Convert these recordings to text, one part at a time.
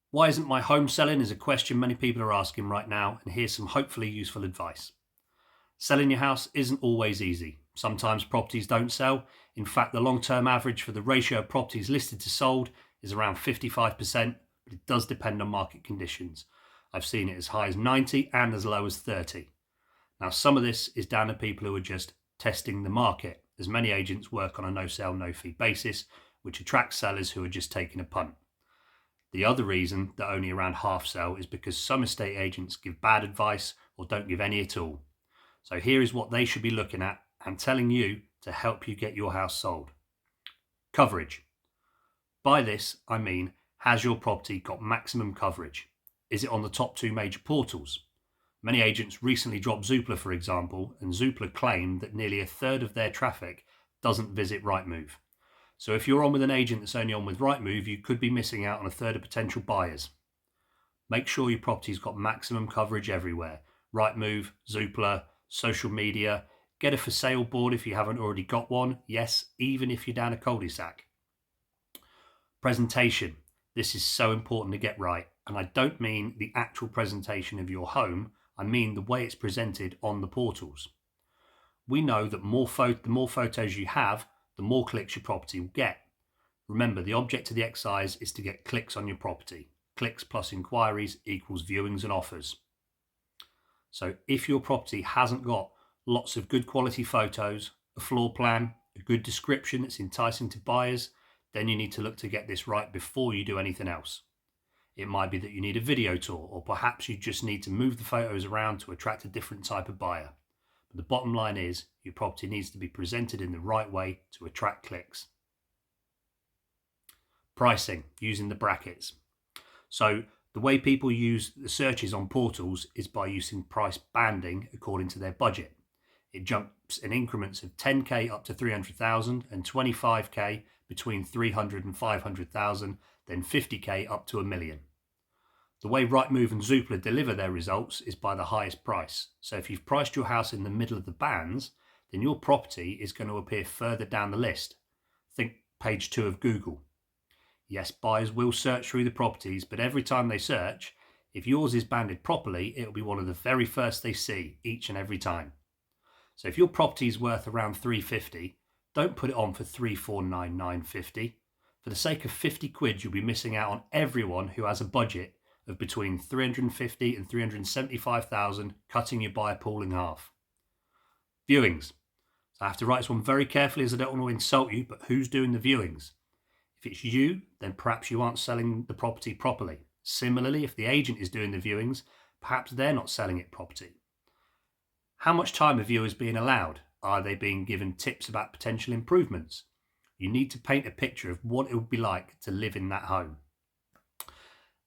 Why isn't my home selling is a question many people are asking right now, and here's some hopefully useful advice. Selling your house isn't always easy. Sometimes properties don't sell. In fact, the long-term average for the ratio of properties listed to sold is around 55%, but it does depend on market conditions. I've seen it as high as 90 and as low as 30. Now, some of this is down to people who are just testing the market, as many agents work on a no sale, no fee basis, which attracts sellers who are just taking a punt. The other reason that only around half sell is because some estate agents give bad advice or don't give any at all. So here is what they should be looking at and telling you to help you get your house sold. Coverage. By this, I mean, has your property got maximum coverage? Is it on the top two major portals? Many agents recently dropped Zoopla, for example, and Zoopla claimed that nearly a third of their traffic doesn't visit Rightmove. So if you're on with an agent that's only on with Rightmove, you could be missing out on a third of potential buyers. Make sure your property's got maximum coverage everywhere. Rightmove, Zoopla, social media. Get a for sale board if you haven't already got one. Yes, even if you're down a cul-de-sac. Presentation. This is so important to get right. And I don't mean the actual presentation of your home. I mean the way it's presented on the portals. We know that the more photos you have, the more clicks your property will get. Remember, the object of the exercise is to get clicks on your property. Clicks plus inquiries equals viewings and offers. So if your property hasn't got lots of good quality photos, a floor plan, a good description that's enticing to buyers, then you need to look to get this right before you do anything else. It might be that you need a video tour, or perhaps you just need to move the photos around to attract a different type of buyer. But the bottom line is your property needs to be presented in the right way to attract clicks. Pricing, using the brackets. So the way people use the searches on portals is by using price banding according to their budget. It jumps in increments of 10k up to 300,000 and 25k between 300 and 500,000, then 50k up to $1 million. The way Rightmove and Zoopla deliver their results is by the highest price. So if you've priced your house in the middle of the bands, then your property is going to appear further down the list. Think page 2 of Google. Yes, buyers will search through the properties, but every time they search, if yours is banded properly, it'll be one of the very first they see each and every time. So if your property is worth around 350, don't put it on for 349,950. For the sake of 50 quid, you'll be missing out on everyone who has a budget of between 350 and 375,000, cutting your buyer pool in half. Viewings. So I have to write this one very carefully as I don't want to insult you, but who's doing the viewings? If it's you, then perhaps you aren't selling the property properly. Similarly, if the agent is doing the viewings, perhaps they're not selling it properly. How much time are viewers being allowed? Are they being given tips about potential improvements? You need to paint a picture of what it would be like to live in that home.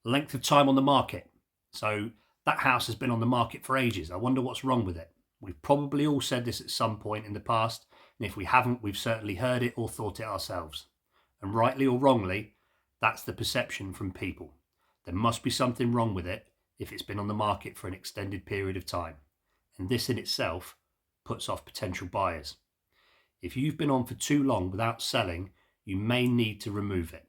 Length of time on the market. So that house has been on the market for ages. I wonder what's wrong with it. We've probably all said this at some point in the past, and if we haven't, we've certainly heard it or thought it ourselves. And rightly or wrongly, that's the perception from people. There must be something wrong with it if it's been on the market for an extended period of time. And this in itself puts off potential buyers. If you've been on for too long without selling, you may need to remove it.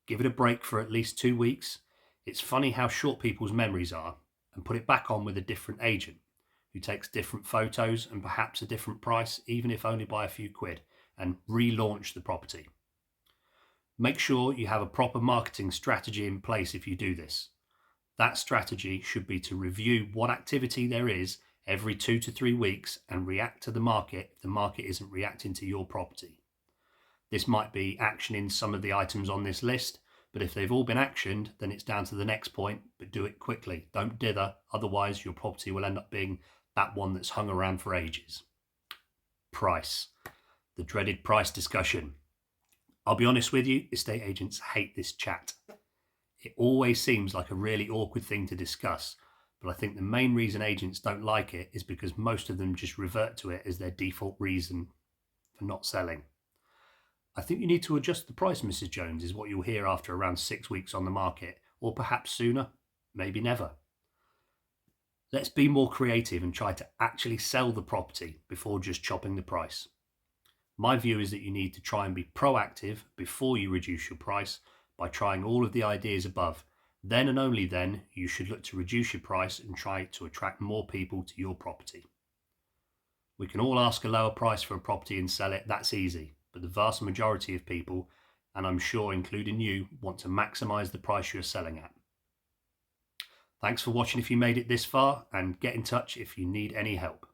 Give it a break for at least 2 weeks. It's funny how short people's memories are, and put it back on with a different agent who takes different photos and perhaps a different price, even if only by a few quid, and relaunch the property. Make sure you have a proper marketing strategy in place if you do this. That strategy should be to review what activity there is every 2 to 3 weeks and react to the market if the market isn't reacting to your property. This might be actioning some of the items on this list, but if they've all been actioned, then it's down to the next point, but do it quickly. Don't dither, otherwise your property will end up being that one that's hung around for ages. Price. The dreaded price discussion. I'll be honest with you, estate agents hate this chat. It always seems like a really awkward thing to discuss, but I think the main reason agents don't like it is because most of them just revert to it as their default reason for not selling. I think you need to adjust the price, Mrs. Jones, is what you'll hear after around 6 weeks on the market, or perhaps sooner, maybe never. Let's be more creative and try to actually sell the property before just chopping the price. My view is that you need to try and be proactive before you reduce your price by trying all of the ideas above, Then and only then you should look to reduce your price and try to attract more people to your property. We can all ask a lower price for a property and sell it, that's easy, but the vast majority of people, and I'm sure including you, want to maximise the price you're selling at. Thanks for watching if you made it this far, and get in touch if you need any help.